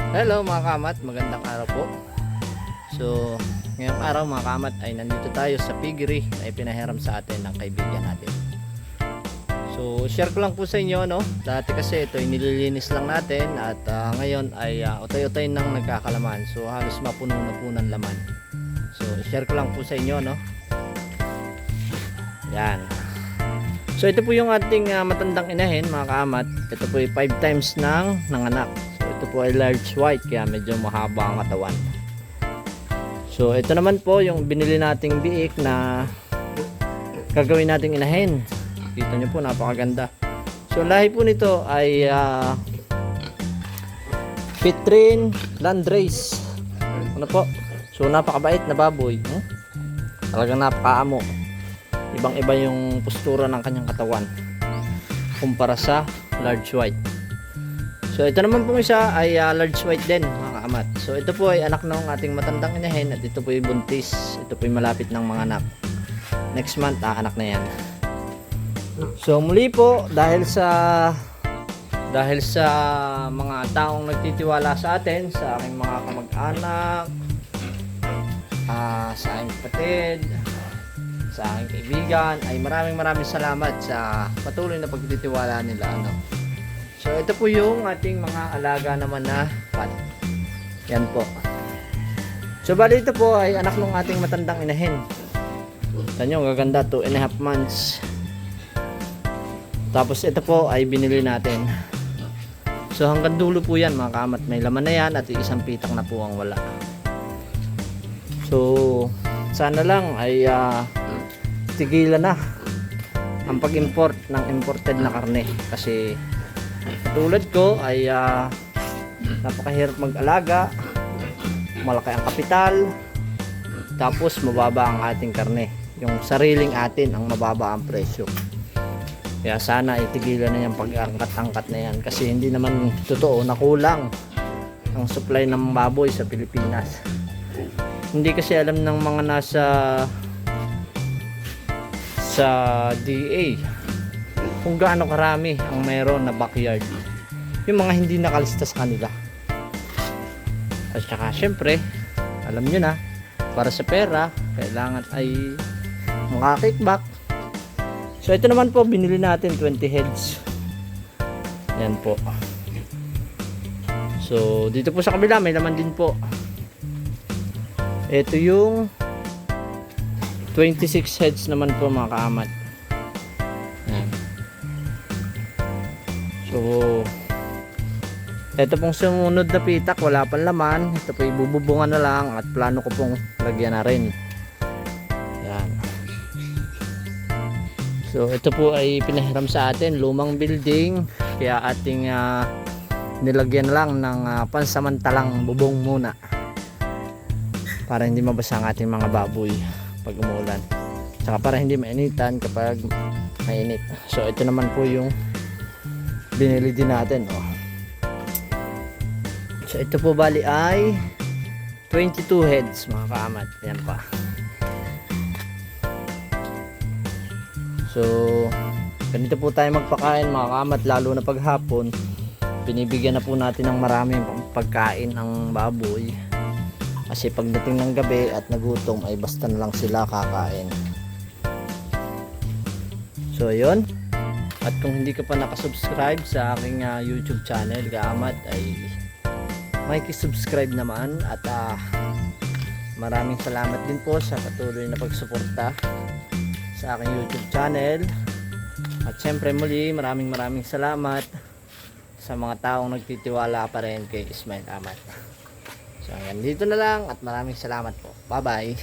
Hello mga kamat, magandang araw po. So, ngayong araw mga kamat ay nandito tayo sa piggery na ipinahiram sa atin ng kaibigan natin. So, share ko lang po sa inyo, no? Dati kasi ito ay nililinis lang natin at ngayon ay utay-utay nang nagkakalaman. So, halos mapuno na po ng laman. So, share ko lang po sa inyo, no? Yan. So, ito po yung ating matandang inahin mga kamat. Ito po ay 5 times nang nanganak. Ito po ay large white kaya medyo mahaba ang katawan. So ito naman po yung binili nating biik na gagawin nating inahin. Kita nyo po napakaganda. So lahi po nito ay Pitrin Landrace. Ano po? So napakabait na baboy. Talagang napakaamo. Ibang iba yung postura ng kanyang katawan kumpara sa large white. So ito naman pong isa ay large white din mga kaamat. So ito po ay anak ng ating matandang inahin at ito po ay buntis. Ito po ay malapit ng mga anak. Next month anak na yan. So muli po dahil sa mga taong nagtitiwala sa atin, sa aking mga kamag-anak, sa aking kapatid, sa aking kaibigan, ay maraming salamat sa patuloy na pagtitiwala nila, ano. So ito po yung ating mga alaga naman na pat. Yan po. So bali ito po ay anak ng ating matandang inahin. Tanyo gaganda, 2.5 months. Tapos ito po ay binili natin. So hanggang dulo po yan mga kamat. May laman na yan at isang pitak na po ang wala. So sana lang ay tigilan na ang pag-import ng imported na karne. Kasi tulad ko ay napakahirap mag-alaga, malaki ang kapital, tapos mababa ang ating karne, yung sariling atin ang mababa ang presyo. Kaya sana itigilan na yung pag-angkat-angkat na yan kasi hindi naman totoo na kulang ang supply ng baboy sa Pilipinas. Hindi kasi alam ng mga nasa DA kung gaano karami ang meron na backyard, yung mga hindi nakalista sa kanila. At saka syempre alam nyo na, para sa pera kailangan ay maka-kickback. So ito naman po binili natin 20 heads. Yan po. So dito po sa kabila may laman din po. Ito yung 26 heads naman po mga kaamat. So ito pong sumunod na pitak wala pang laman. Ito po ibububungan na lang at plano ko pong lagyan na rin. Yan. So ito po ay pinahiram sa atin, lumang building, kaya ating nilagyan lang ng pansamantalang bubong muna para hindi mabasa ang ating mga baboy pag umulan, saka para hindi mainitan kapag mainit. So ito naman po yung binili din natin, oh. So ito po bali ay 22 heads mga kaamat. Yan pa. So ganito po tayo magpakain mga kaamat, lalo na paghapon. Binibigyan na po natin ng maraming pagkain ng baboy kasi pagdating ng gabi at nagutom ay basta na lang sila kakain. So ayun. At kung hindi ka pa nakasubscribe sa aking YouTube channel Kaamat, ay makikisubscribe naman. At maraming salamat din po sa patuloy na pagsuporta sa aking YouTube channel. At syempre muli maraming salamat sa mga taong nagtitiwala pa rin kay Ismail Amat. So hanggang dito na lang at maraming salamat po. Bye bye.